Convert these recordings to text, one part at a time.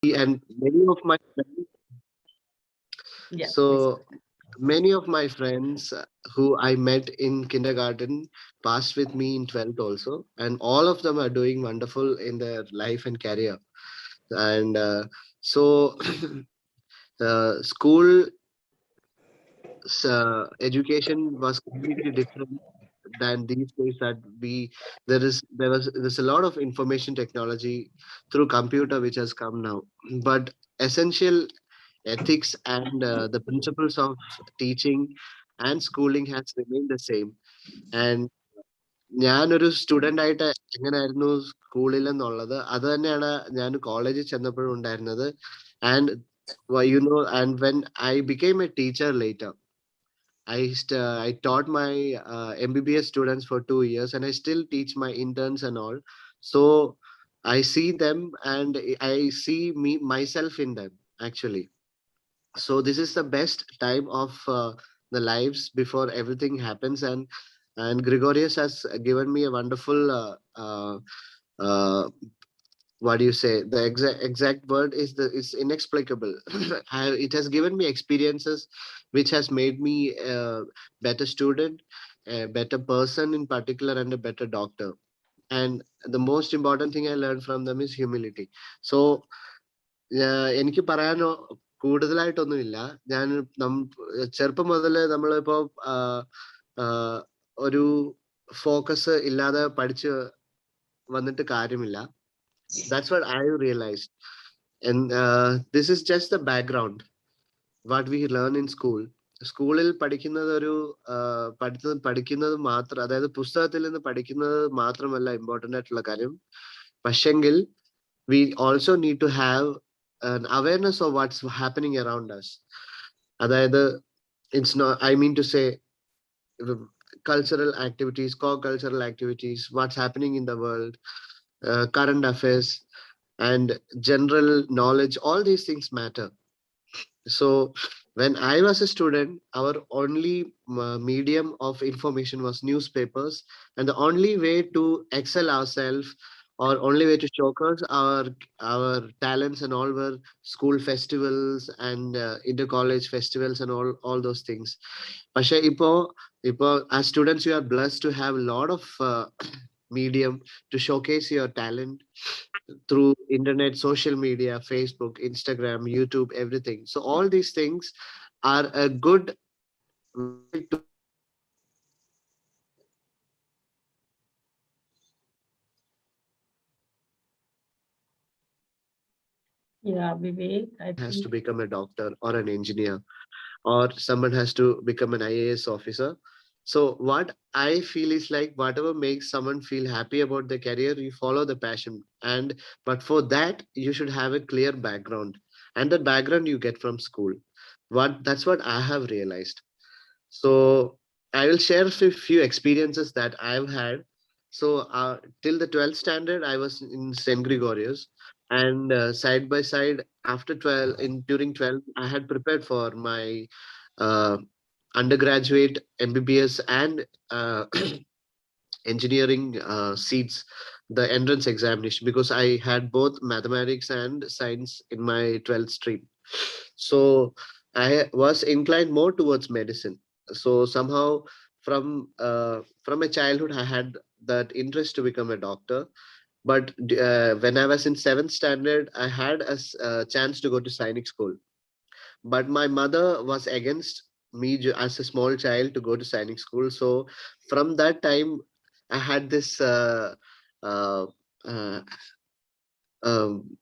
and many of my friends, Yeah, please go so ahead. many of my friends who I met in kindergarten passed with me in 12th also, and all of them are doing wonderful in their life and career. And so, school education was completely different than these days that we there's a lot of information technology through computer which has come now, but essential ethics and the principles of teaching and schooling has remained the same. And ഞാനൊരു student ആയിട്ട് എങ്ങനെയായിരുന്നു സ്കൂളിൽ എന്നുള്ളത് അത് തന്നെയാണ് ഞാൻ കോളേജിൽ ചെന്നപ്പോഴും ഉണ്ടായിരുന്നത്. And you know, and when I became A teacher later, I taught my MBBS students for 2 years, and I still teach my interns and all. So I see them, and I see me myself in them actually. So this is the best time of the lives before everything happens, and Gregorius has given me a wonderful what do you say, the exact word is the is inexplicable. It has given me experiences which has made me a better student, a better person in particular, and a better doctor. And the most important thing I learned from them is humility. So എനിക്ക് പറയാനോ കൂടുതലായിട്ടൊന്നുമില്ല. ഞാൻ ചെറുപ്പം മുതല് നമ്മളിപ്പോ ആ, ഒരു focus ഇല്ലാതെ പഠിച്ച് വന്നിട്ട് കാര്യമില്ല. That's what I realized. And this is just the background, what we learn in school. സ്കൂളിൽ പഠിക്കുന്നത് ഒരു പഠിക്കുന്നത് മാത്രം, അതായത് പുസ്തകത്തിൽ നിന്ന് പഠിക്കുന്നത് മാത്രമല്ല ഇമ്പോർട്ടന്റ് ആയിട്ടുള്ള കാര്യം. പക്ഷെങ്കിൽ we also need to have an awareness of what's happening around us. അതായത് it's not, I mean to say, cultural activities, co-cultural activities, what's happening in the world, current affairs, and general knowledge, all these things matter. So when I was a student, our only medium of information was newspapers, and the only way to excel ourselves, or only way to showcase our talents and all, were school festivals and inter college festivals and all those things. പക്ഷെ ഇപ്പോ as students you are blessed to have a lot of medium to showcase your talent through internet, social media, Facebook, Instagram, YouTube, everything. So all these things are a good way to Yeah, Vivek, I has to think. become a doctor or an engineer, or someone has to become an IAS officer. So what I feel is like whatever makes someone feel happy about their career, you follow the passion. And but for that, you should have a clear background. And that background you get from school. That's what I have realized. So I will share a few experiences that I've had. So till the 12th standard, I was in St Gregorious, and side by side after 12, in during 12, I had prepared for my uh, undergraduate MBBS and engineering seats, the entrance examination, because I had both mathematics and science in my 12th stream. So I was inclined more towards medicine. So somehow from a childhood I had that interest to become a doctor. But when I was in 7th standard, I had a chance to go to Sainik school. But my mother was against me as a small child to go to Sainik school. So from that time, I had this uh, uh, um,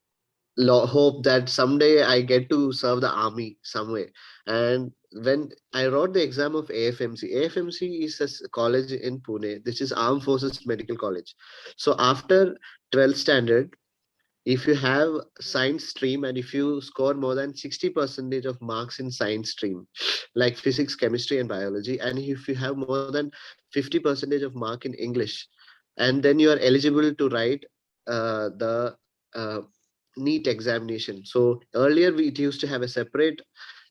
hope that someday I get to serve the army somewhere. And when I wrote the exam of AFMC, AFMC is a college in Pune. This is Armed Forces Medical College. So after 12th standard, if you have science stream and if you score more than 60 percentage of marks in science stream, like physics, chemistry, and biology, and if you have more than 50 percentage of mark in English, and then you are eligible to write the uh, NEET examination. So earlier we it used to have a separate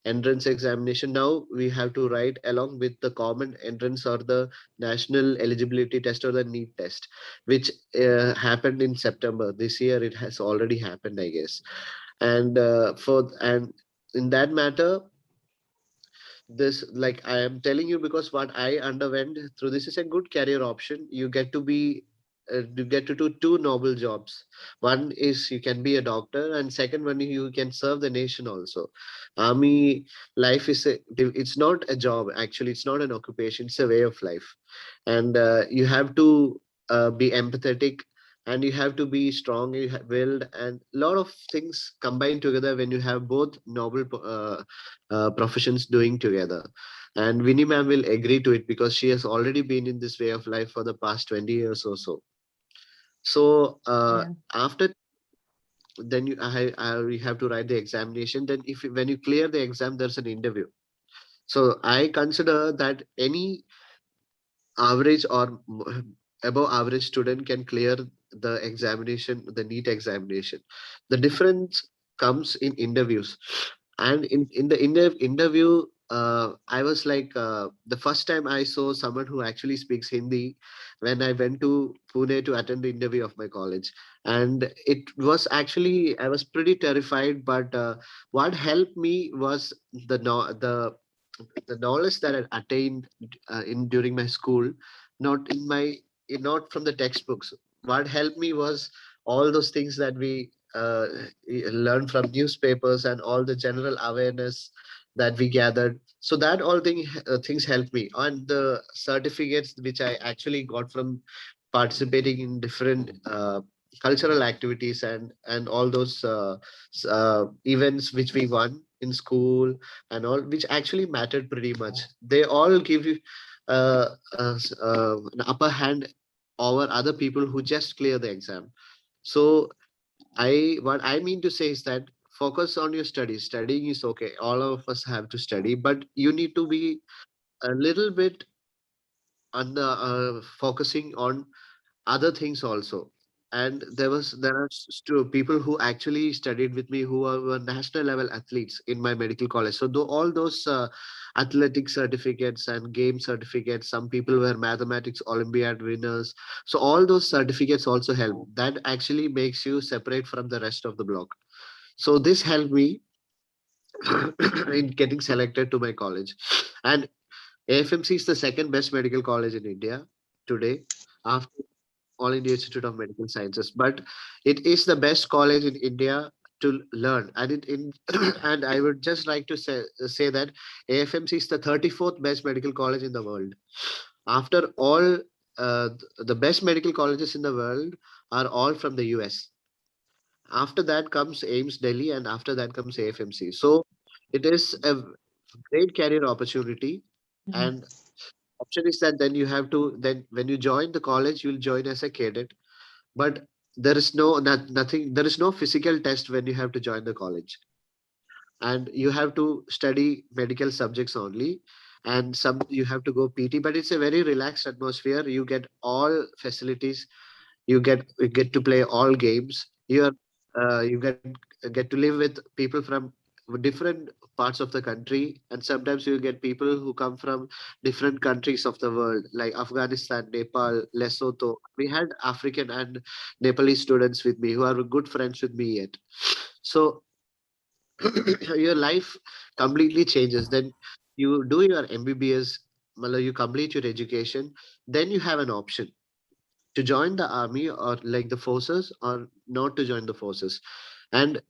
entrance examination. Now we have to write along with the common entrance or the national eligibility test or the NEET test, which happened in September this year. It has already happened, I guess. And in that matter, this, like I am telling you, because what I underwent through this is a good career option. You get to do two noble jobs. One is you can be a doctor, and second one, you can serve the nation also. Army life it's not a job, actually. It's not an occupation, it's a way of life. And you have to be empathetic, and you have to be strong, willed, and a lot of things combined together when you have both noble professions doing together. And Winnie ma'am will agree to it, because she has already been in this way of life for the past 20 years or so. So Yeah. after, then we have to write the examination. Then when you clear the exam, there's an interview. So I consider that any average or above average student can clear the examination, the NEET examination. The difference comes in interviews. And in the interview, I was like, the first time I saw someone who actually speaks Hindi, when I went to Pune to attend the interview of my college. And it was actually, I was pretty terrified, but what helped me was the no, the knowledge that I attained in during my school, not in my not from the textbooks. What helped me was all those things that we learned from newspapers, and all the general awareness that we gathered. So that all things helped me, and the certificates which I actually got from participating in different cultural activities, and all those events which we won in school, and all, which actually mattered pretty much. They all give you an upper hand over other people who just clear the exam. So what I mean to say is that focus on your studies. Studying is okay. All of us have to study, but you need to be a little bit focusing on other things also. And there are people who actually studied with me, who were national level athletes in my medical college. So though all those athletic certificates and game certificates, some people were mathematics olympiad winners. So all those certificates also help. That actually makes you separate from the rest of the block. So this helped me in getting selected to my college. And AFMC is the second best medical college in India today, after All India Institute of Medical Sciences. But it is the best college in India to learn. And and I would just like to say that AFMC is the 34th best medical college in the world. After all, the best medical colleges in the world are all from the US. After that comes AIMS Delhi, and after that comes AFMC. So it is a great career opportunity. Mhm. And option is that then you have to, then when you join the college, you'll join as a cadet. But there is nothing, there is no physical test when you have to join the college. And you have to study medical subjects only. And some you have to go PT, but it's a very relaxed atmosphere. You get all facilities. You get to play all games. You get to live with people from different parts of the country, and sometimes you get people who come from different countries of the world, like Afghanistan, Nepal, Lesotho. We had African and Nepalese students with me who are good friends with me yet. So your life completely changes. Then you do your MBBS, you complete your education, then you have an option to join the army, or like the forces, or not to join the forces. And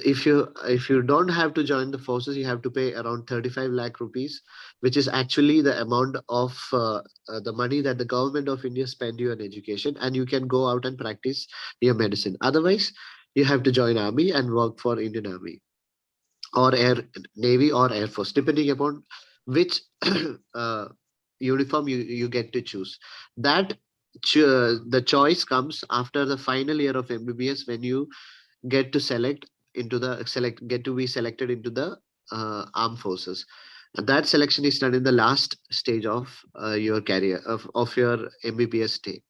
if you don't have to join the forces, you have to pay around 35 lakh rupees, which is actually the amount of the money that the government of India spend you on education, and you can go out and practice your medicine. Otherwise, you have to join army and work for Indian army, or air navy, or air force, depending upon which uh, uniform you get to choose. That the choice comes after the final year of MBBS, when you get to get to be selected into the armed forces. And that selection is done in the last stage of your career, of your MBBS stay.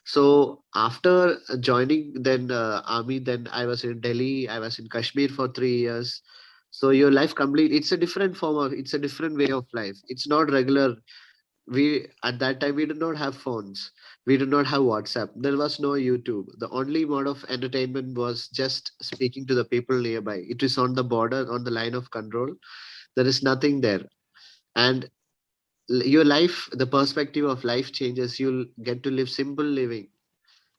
So after joining then army, then I was in Delhi, I was in Kashmir for 3 years. So your life complete. It's a different way of life. It's not regular. We at that time we did not have phones, we did not have WhatsApp, there was no YouTube. The only mode of entertainment was just speaking to the people nearby. It is on the border, on the line of control. There is nothing there. And your life, the perspective of life changes. You'll get to live simple living,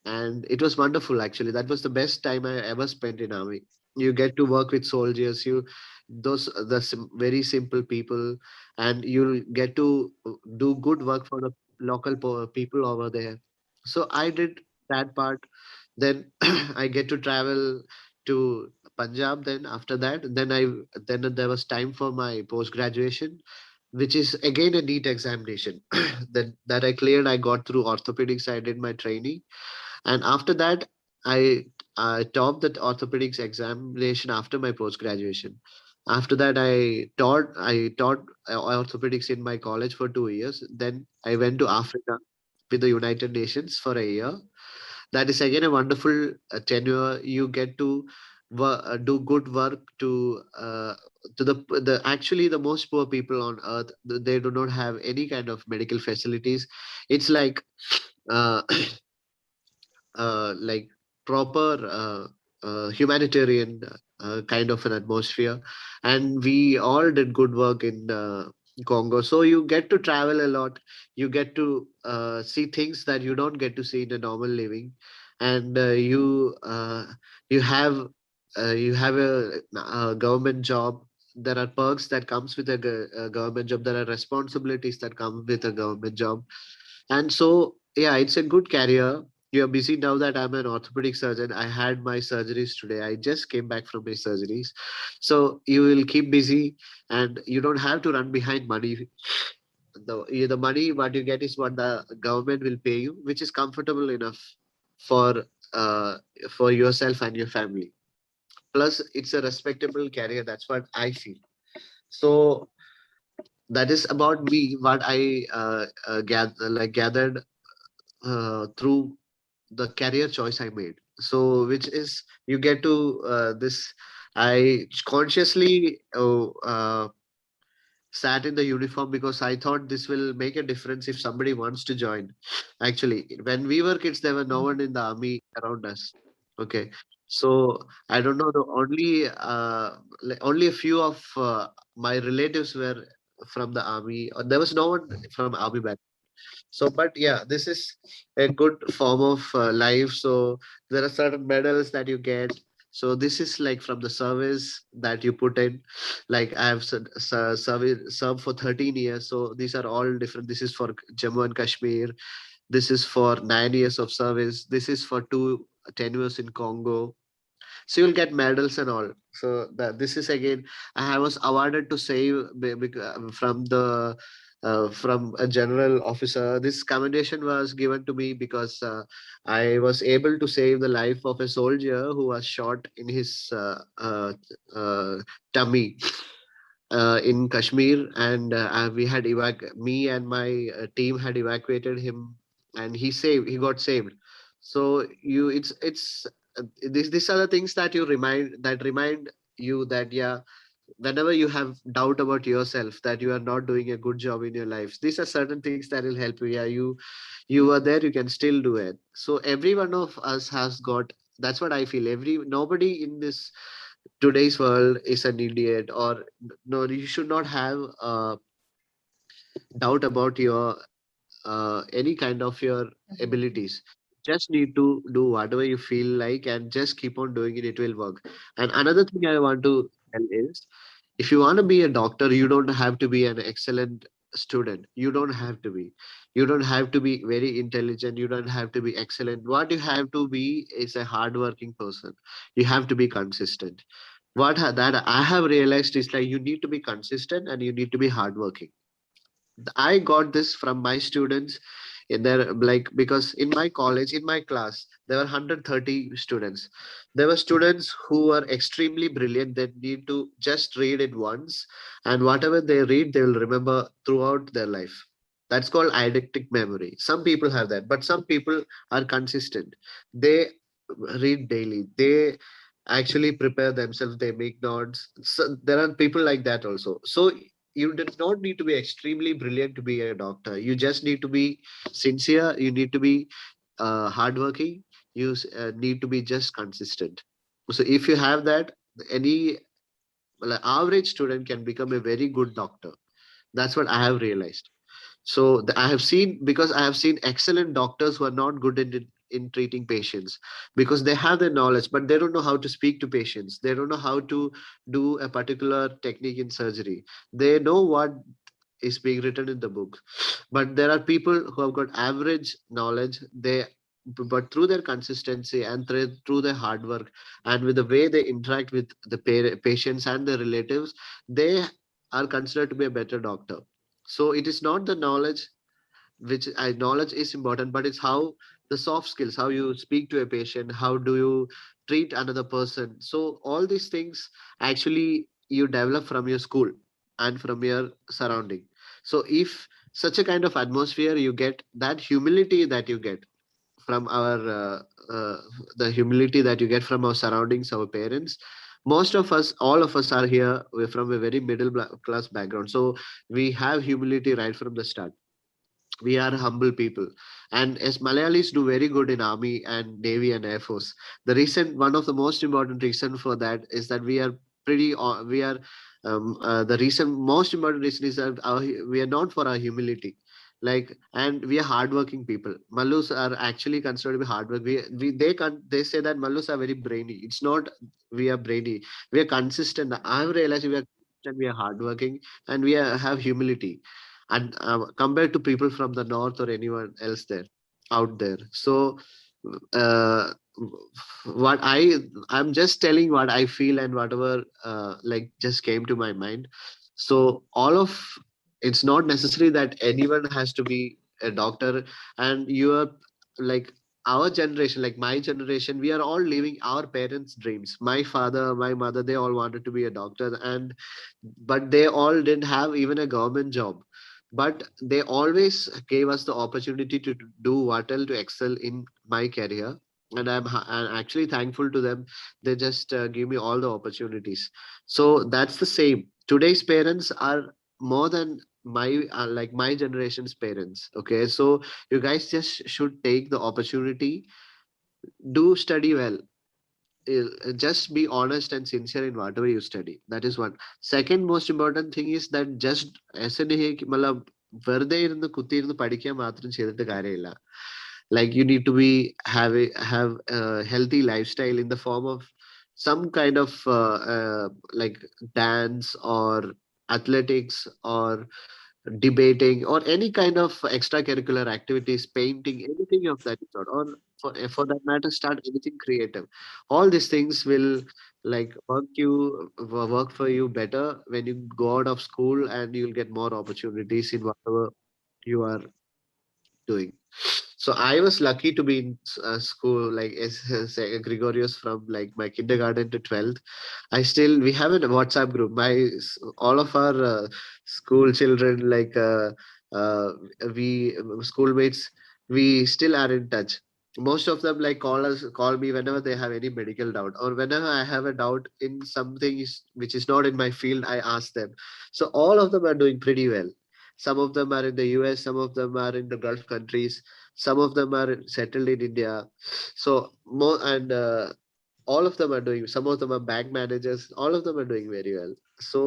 and it was wonderful. Actually, that was the best time I ever spent in army. You get to work with soldiers, you those the very simple people, and you'll get to do good work for the local people over there. So I did that part. Then I get to travel to Punjab. Then after that, then there was time for my post graduation, which is again a neat examination. That I cleared. I got through orthopedics. I did my training, and after that, I topped the orthopedics examination after my post graduation. After that, I taught orthopedics in my college for 2 years. Then I went to Africa with the United Nations for a year. That is again a wonderful tenure. You get to do good work to the actually the most poor people on earth. They do not have any kind of medical facilities. It's uh, like proper humanitarian kind of an atmosphere, and we all did good work in Congo. So you get to travel a lot, you get to see things that you don't get to see in a normal living, and you have a government job. There are perks that comes with a government job. There are responsibilities that come with a government job. And so, yeah, it's a good career. You're busy now that I'm an orthopedic surgeon. I had my surgeries today. I just came back from my surgeries. So you will keep busy, and you don't have to run behind money. The money what you get is what the government will pay you, which is comfortable enough for uh, for yourself and your family. Plus, it's a respectable career. That's what I feel. So that is about me. What I gathered through the career choice I made. So, which is you get to this. I consciously sat in the uniform because I thought this will make a difference if somebody wants to join. Actually, when we were kids, there were no one in the army around us. Okay, so I don't know. The only only a few of my relatives were from the army. There was no one from army back. So, but yeah, this is a good form of life. So there are certain medals that you get. So this is like from the service that you put in. Like I have served for 13 years. So these are all different. This is for Jammu and Kashmir. This is for 9 years of service. This is for 10 years in Congo. So you'll get medals and all. So that this is again, I was awarded to save from the from a general officer. This commendation was given to me because I was able to save the life of a soldier who was shot in his uh, tummy in Kashmir, and we had me and my team had evacuated him, and he got saved. So it's these are the things that remind you that, yeah, whenever you have doubt about yourself, that you are not doing a good job in your life, these are certain things that will help you. Yeah, you are there, you can still do it. So every one of us has got, that's what I feel. Nobody in this today's world is an idiot, or no, you should not have doubt about your any kind of your abilities. Just need to do whatever you feel like and just keep on doing it. It will work. And another thing I want to tell is, if you want to be a doctor, you don't have to be an excellent student. You don't have to be. You don't have to be very intelligent. You don't have to be excellent. What you have to be is a hardworking person. You have to be consistent. That I have realized is like you need to be consistent and you need to be hardworking. I got this from my students in their, like, because in my college, in my class, there were 130 students. There were students who are extremely brilliant. They need to just read it once, and whatever they read, they will remember throughout their life. That's called eidetic memory. Some people have that, but some people are consistent. They read daily. They actually prepare themselves. They make notes. So there are people like that also. So you do not need to be extremely brilliant to be a doctor. You just need to be sincere. You need to be hardworking. You need to be just consistent. So if you have that, any well, average student can become a very good doctor. That's what I have realized. So I have seen, because I have seen excellent doctors who are not good in treating patients, because they have the knowledge but they don't know how to speak to patients. They don't know how to do a particular technique in surgery. They know what is being written in the book, but there are people who have got average knowledge. But through their consistency and through their hard work and with the way they interact with the patients and their relatives, they are considered to be a better doctor. So it is not the knowledge, which I knowledge is important, but it's how the soft skills, how you speak to a patient, how do you treat another person. So all these things actually you develop from your school and from your surrounding. So if such a kind of atmosphere you get, that humility that you get from our the humility that you get from our surroundings, our parents, most of us, all of us are here, we're from a very class background, so we have humility right from the start. We are humble people, and as Malayalis do very good in army and navy and air force. The reason, one of the most important reason for that is that we are we are the reason, most important reason is that we are known for our humility. Like, and we are hardworking people. Malus are actually considered to be hardwork. They say that Malus are very brainy. It's not we are brainy. We are consistent. I've realized we are consistent, we are hardworking, and have humility, and compared to people from the north or anyone else there out there. So uh, what I'm just telling what I feel and whatever like just came to my mind. So all of, it's not necessary that anyone has to be a doctor. And you are like, our generation, like my generation, we are all living our parents dreams. My father, my mother, they all wanted to be a doctor, and but they all didn't have even a government job, but they always gave us the opportunity to do what else to excel in my career. And I'm actually thankful to them. They just give me all the opportunities. So that's the same, today's parents are more than my like my generation's parents. Okay, so you guys just should take the opportunity, do study well, just be honest and sincere in whatever you study. That is one. Second most important thing is that just ऐसे नहीं है कि मतलब വെറുതെ ഇരുന്ന് കുത്തിയിരുന്ന് പഠിക്കാൻ മാത്രം ചെയ്തിട്ട് കാര്യമില്ല. Like, you need to be have a healthy lifestyle in the form of some kind of like dance or athletics or debating or any kind of extracurricular activities, painting, anything of that sort, or for that matter, start anything creative. All these things will like work for you better when you go out of school, and you'll get more opportunities in whatever you are doing. So I was lucky to be in school like St Gregorious from like my kindergarten to 12th. We have a WhatsApp group. All of our school children, like uh, we schoolmates, we still are in touch. Most of them like call me whenever they have any medical doubt, or whenever I have a doubt in something which is not in my field, I ask them. So all of them are doing pretty well. Some of them are in the US, some of them are in the Gulf countries, some of them are settled in India. So more and all of them are doing, some of them are bank managers, all of them are doing very well. So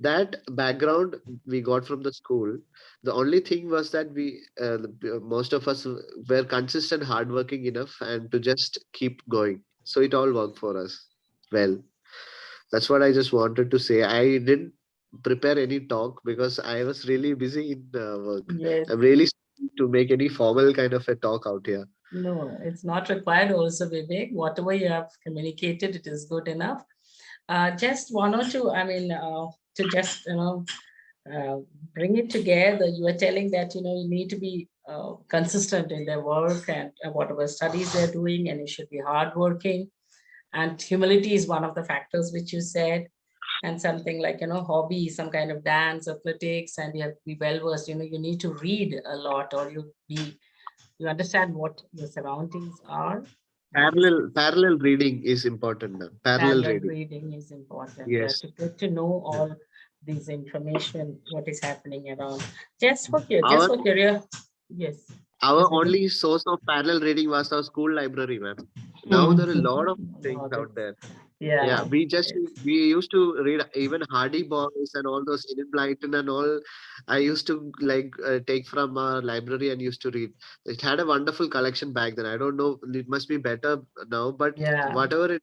that background we got from the school. The only thing was that most of us were consistent, hardworking enough, and to just keep going, so it all worked for us well. That's what I just wanted to say. I didn't prepare any talk because I was really busy in work. Yes. I'm really sorry to make any formal kind of a talk out here. No, it's not required also, Vivek. Whatever you have communicated, it is good enough. Just one or two, I mean, to just, uh, bring it together. You are telling that, you need to be consistent in their work and whatever studies they're doing, and you should be hardworking. And humility is one of the factors which you said. And something like, hobby, some kind of dance, athletics, and you have to be well versed. You need to read a lot, or you understand what your surroundings are. That is Parallel reading is important now. Parallel parallel reading. reading is important. You have Yes. to get to know all. this information, what is happening around. Just for just Our for curious. Yes. our Yes, Vivek. only source of parallel reading was our school library, ma'am. Now Hmm. there are a lot of things Lot of- out there. Yeah, Yeah. we used to read even Hardy Boys and all those Enid Blyton and all. I used to like take from our library and used to read. It had a wonderful collection back then. I don't know, it must be better now, but Yeah. whatever it,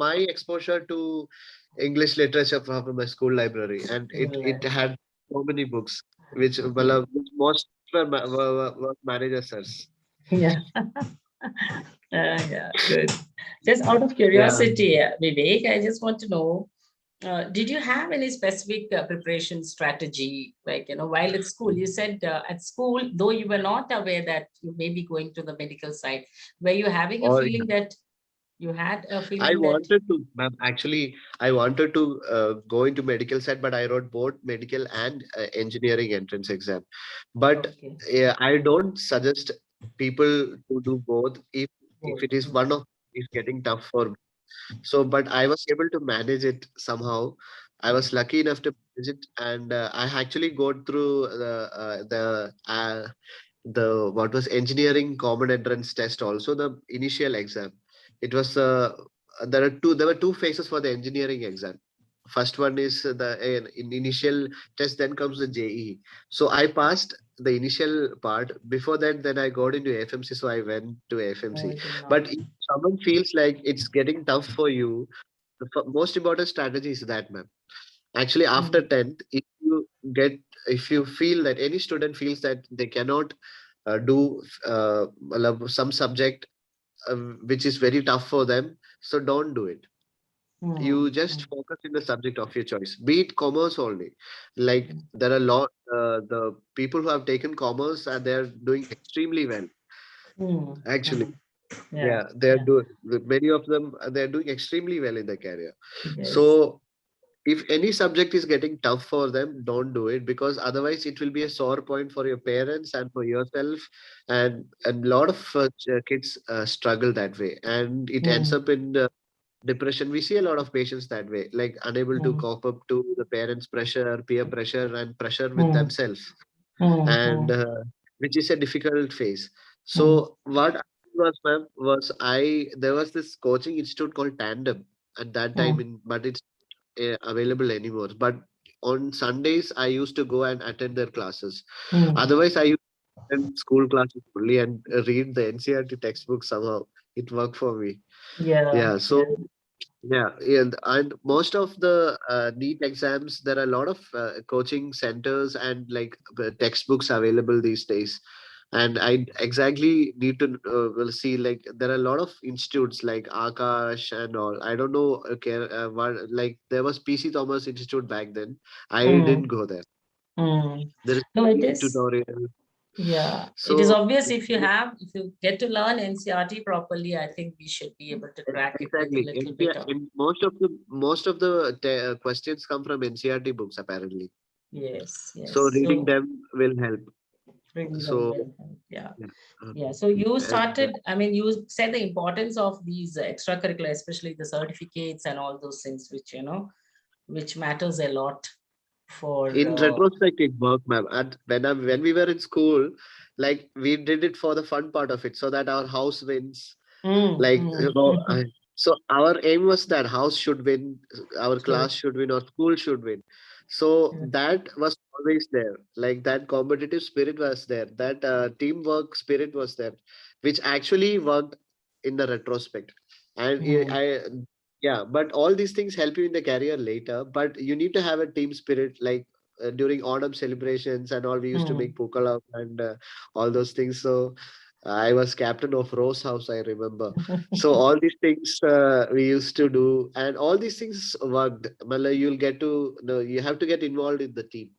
my exposure to English literature from my school library, and it School. had so many books, which well, Yeah. which most were managers. Yeah. Yeah, good. Just out of Yeah. curiosity, Vivek, I just want to know, did you have any specific preparation strategy? Like, while at school, you said at school, though you were not aware that you may be going to the medical side, were you having a Or feeling that you had a I feeling that, wanted to, ma'am. Actually, I wanted to go into medical side, but I wrote both medical and engineering entrance exam. But okay, I don't suggest people to do both if both. it is one of is getting tough for me. So, but I was able to manage it somehow. I was lucky enough to manage it, and I actually got through the what was engineering common entrance test, also the initial exam. It was there were two phases for the engineering exam. First one is the initial test, then comes the JEE. So I passed the initial part. Before that, then I got into FMC, so I went to Oh, FMC. it did not. But if someone feels like it's getting tough for you, the most important strategy is that, ma'am. Actually, after Mm, 10th, get if you feel that any student feels that they cannot do some subject which is very tough for them, so don't do it. mm, You just mm, focus in the subject of your choice, be it commerce only. Like mm, there are a lot the people who have taken commerce and they're doing extremely well, mm, actually. mm. Yeah, Yeah, they're yeah, doing, many of them they're doing extremely well in their career. yes. So if any subject is getting tough for them, don't do it, because otherwise it will be a sore point for your parents and for yourself. And a lot of kids struggle that way, and it ends Mm, up in depression. We see a lot of patients that way, like unable to mm, cope up to the parents pressure, peer pressure, and pressure with mm, themselves, mm, and mm, which is a difficult phase. mm, So what I did was, ma'am, was I there was this coaching institute called Tandem at that time, mm, in but it's available anymore. But on Sundays, I used to go and attend their classes. mm. Otherwise, I used to attend school classes only and read the NCRT textbook somehow. It worked for me. Yeah, Yeah. yeah. So yeah, and most of the NEET exams, there are a lot of coaching centers and like textbooks available these days. And I exactly need to will see, like there are a lot of institutes like Akash and all. I don't know. Okay, like there was PC Thomas Institute back then. I didn't Mm, go there. mm. There is No, it no is. tutorial. Yeah, it is So obvious if you get to learn NCRT properly, I think we should be able to crack it with a exactly, little bit NCR, of. in most of the questions come from NCRT books apparently. Yes, So yes. reading So them will help. bring them So will help. Yeah. yeah, Yeah. So you and started, I mean, you said the importance of these extracurricular, especially the certificates and all those things, which matters a lot for in retrospect, it worked, ma'am. And when we were in school, like we did it for the fun part of it, so that our house wins. mm, Like mm. so our aim was that house should win, our True. class should win, or school should win. So Yeah. that was always there. Like that competitive spirit was there, that teamwork spirit was there, which actually worked in the retrospect. And Mm, yeah, but all these things help you in the career later, but you need to have a team spirit. Like during autumn celebrations and all, we used to mm. make pokala and all those things. So I was captain of Rose House, I remember. So all these things we used to do, and all these things worked. Mala, you'll get to know, you have to get involved in the team.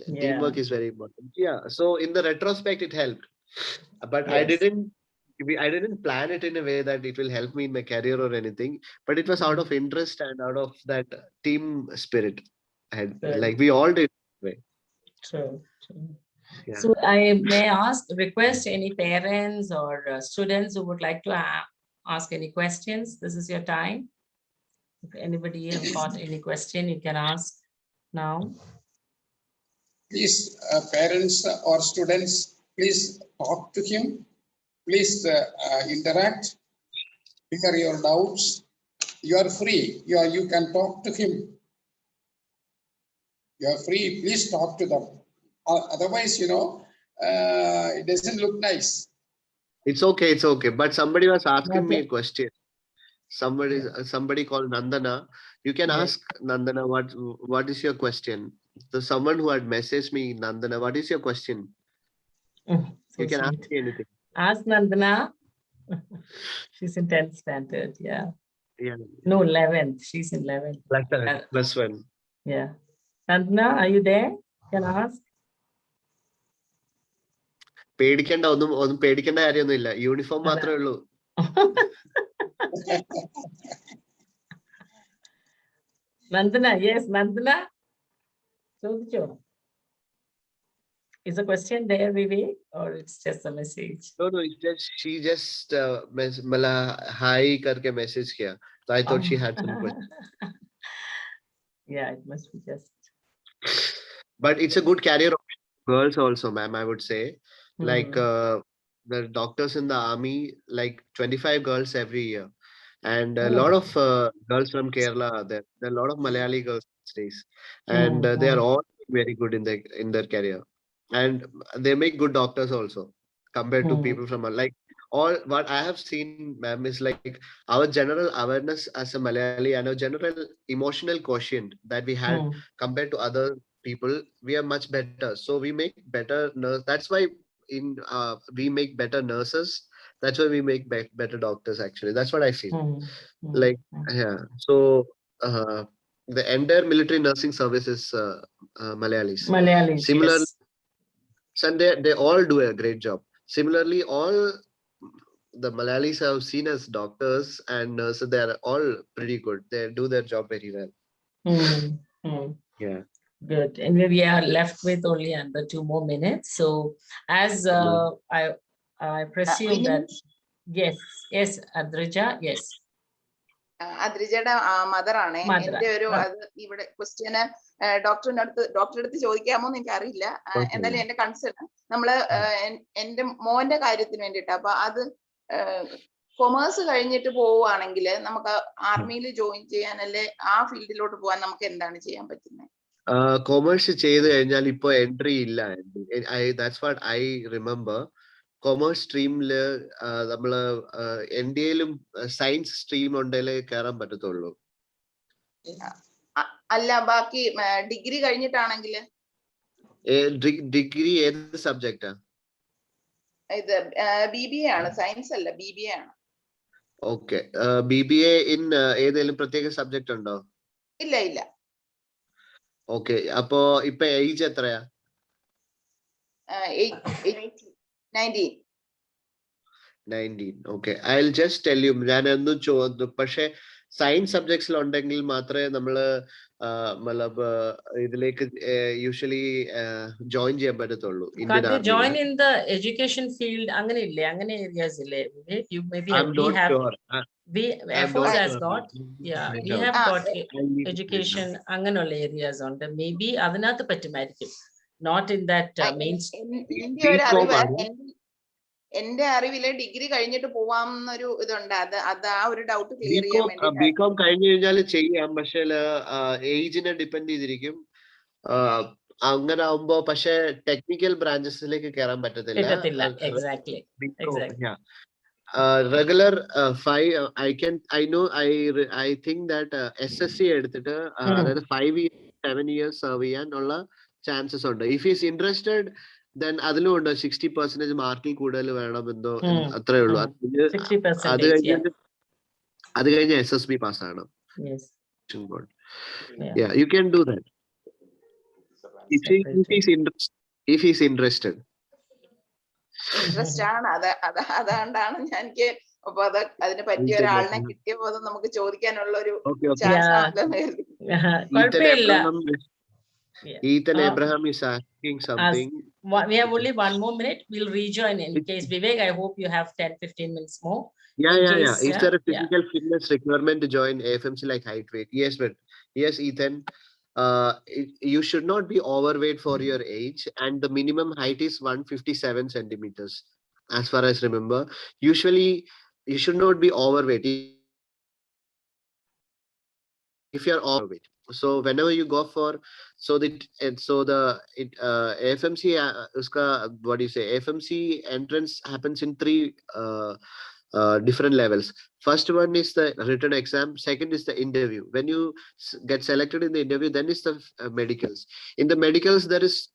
Yeah. Teamwork is very important. Yeah. So in the retrospect, it helped, but Yes. I didn't plan it in a way that it will help me in my career or anything. But it was out Mm. of interest and out of that team spirit. And Good. like we all did. Way. True. True. Yeah. So I may ask, request any parents or students who would like to ask any questions. This is your time. If anybody have got any question, you can ask now. Please, parents or students, please talk to him. Please interact, clear your doubts. You are free. You can talk to him. You are free. Please talk to them. Otherwise, it doesn't look nice. It's okay. It's okay. But somebody was asking Not me a yet. question. Somebody called Nandana. You can Yes. ask Nandana what is your question. So someone who had messaged me, Nandana, what is your question? So You can ask sweet. me anything. Ask Nandana. She's in 10th standard. Yeah. Yeah. No, 11th. She's in 11th. Plus one. Yeah. Nandana, are you there? Can I ask? പേടിക്കേണ്ട ഒന്നും പേടിക്കേണ്ട കാര്യമൊന്നുമില്ല. Uniform മാത്രമേ ഉള്ളൂ. Nandana, yes, Nandana. Is the question there, Vivek, or it's just a message? No, it's just she just hi karke message kiya. So I thought she had some question. Yeah, it must be just. But it's a good career option for girls also, ma'am, I would say. Like the doctors in the army, like 25 girls every year. And a lot of girls from Kerala are there. There are a lot of Malayali girls these days. And they are all very good in their career. And they make good doctors also compared to people from like all what I have seen, ma'am, is like our general awareness as a Malayali and our general emotional quotient that we had compared to other people, we are much better. So we make better nurse. That's why we make better nurses. That's why we make better doctors. Actually, that's what I feel. Like yeah. So the entire military nursing service is Malayalis. Malayalis, Similarly, yes. and they all do a great job. Similarly, all the Malayalis have seen as doctors and nurses. They are all pretty good. They do their job very well. Yeah. Good. And we are left with only under 2 more minutes. So as I presume that yes, Adrija, yes. അദ്രിജയുടെ mother ആണ്. എന്റെ ഒരു അത് ഇവിടെ question ഡോക്ടറുടെ അടുത്ത് ചോദിക്കാമോ എന്ന് എനിക്ക് അറിയില്ല. എന്നാലും എന്റെ കൺസേൺ നമ്മള് എന്റെ മോന്റെ കാര്യത്തിന് വേണ്ടിട്ട് അപ്പൊ അത് കൊമേഴ്സ് കഴിഞ്ഞിട്ട് പോവുകയാണെങ്കിൽ നമുക്ക് ആർമിയിൽ ജോയിൻ ചെയ്യാൻ അല്ലെ ആ ഫീൽഡിലോട്ട് പോകാൻ നമുക്ക് എന്താണ് ചെയ്യാൻ പറ്റുന്നത്? കൊമേഴ്സ് ചെയ്ത് കഴിഞ്ഞാൽ ഇപ്പൊ എൻട്രി ഇല്ല. That's what I remember. Commerce സ്ട്രീമില് നമ്മള് എൻഡിയയിലും സയൻസ് സ്ട്രീം ഉണ്ടെങ്കിലേ കയറാൻ പറ്റത്തുള്ളൂ. അല്ല ബാക്കി ഡിഗ്രി കഴിഞ്ഞിട്ടാണെങ്കിൽ ഡിഗ്രി ഏത് സബ്ജക്റ്റാ? ഇത് BBA ആണ്, സയൻസ് അല്ല BBA ആണ്. ഓക്കെ. BBA ഇൻ ഏതെങ്കിലും പ്രത്യേക സബ്ജക്ട് ഉണ്ടോ? ഇല്ല ഇല്ല. ഓക്കെ. അപ്പോ ഇപ്പൊ ഏജ് എത്രയാ? 19. Okay. I will just tell you. ഞാൻ എന്നും ചോദിച്ചു. പക്ഷെ സയൻസ് സബ്ജക്ട്സിൽ ഉണ്ടെങ്കിൽ മാത്രമേ നമ്മള് ഇതിലേക്ക് യൂഷ്വലി ജോയിൻ ചെയ്യാൻ പറ്റത്തുള്ളൂ. ഇന്ത്യൻ ആർമിയിൽ. Join in the education field അങ്ങനെ ഇല്ലേ? അങ്ങനെ ഏരിയാസ് ഇല്ലേ? You maybe I'm not sure. Air Force has got, yeah, we have got education അങ്ങനെയുള്ള ഏരിയാസ് ഉണ്ട്. Maybe അതിനകത്ത് പറ്റുമായിരിക്കും. Not in that main. എന്റെ അറിവില് ഡിഗ്രി കഴിഞ്ഞിട്ട് പോവാന്നൊരു ഇതുണ്ട്. അത് ആ ഒരു ഡൗട്ട് ക്ലിയർ ചെയ്യാൻ വേണ്ടി. ബികോം കഴിഞ്ഞു കഴിഞ്ഞാൽ ചെയ്യാം. പക്ഷേ ഏജിനെ ഡിപ്പെൻഡ് ചെയ്തിരിക്കും. അങ്ങനെ ആവുമ്പോ പക്ഷെ ടെക്നിക്കൽ ബ്രാഞ്ചസിലേക്ക് കയറാൻ പറ്റത്തില്ല. Regular 5 I think that SSC എടുത്തിട്ട് അതായത് 5 years 7 years serve ചെയ്യാനുള്ള ചാൻസസ് ഉണ്ട്. ഇഫ് ഈസ് ഇൻട്രസ്റ്റഡ് then അതിലും ഉണ്ട് 60% മാർക്കിൽ കൂടുതൽ വേണമെന്നോ അത്രേ ഉള്ളൂ. അത് കഴിഞ്ഞ് SSB പാസ്സാണ്. Yeah, you can do that if he's interested. Interest ആണ്. അതുകൊണ്ടാണ് ഞാൻ എനിക്ക് അപ്പൊ അതിന് പറ്റിയ ഒരാളിനെ കിട്ടിയപ്പോ അത് നമുക്ക് ചോദിക്കാനുള്ള ഒരു ചാൻസ് ആണല്ലോ. Ethan Abraham is asking something. We have only 1 more minute. We'll rejoin in case. Vivek, I hope you have 10-15 minutes more. Yeah. Is there a physical fitness requirement to join AFMC like height weight? Yes, but yes, Ethan. you should not be overweight for your age, and the minimum height is 157 centimeters, as far as remember. Usually, you should not be overweight. If you're overweight, so whenever you go for, so AFMC, uska, what do you say? AFMC entrance happens in three different levels. First one is the written exam. Second is the interview. When you get selected in the interview, then is the medicals. In the medicals, there is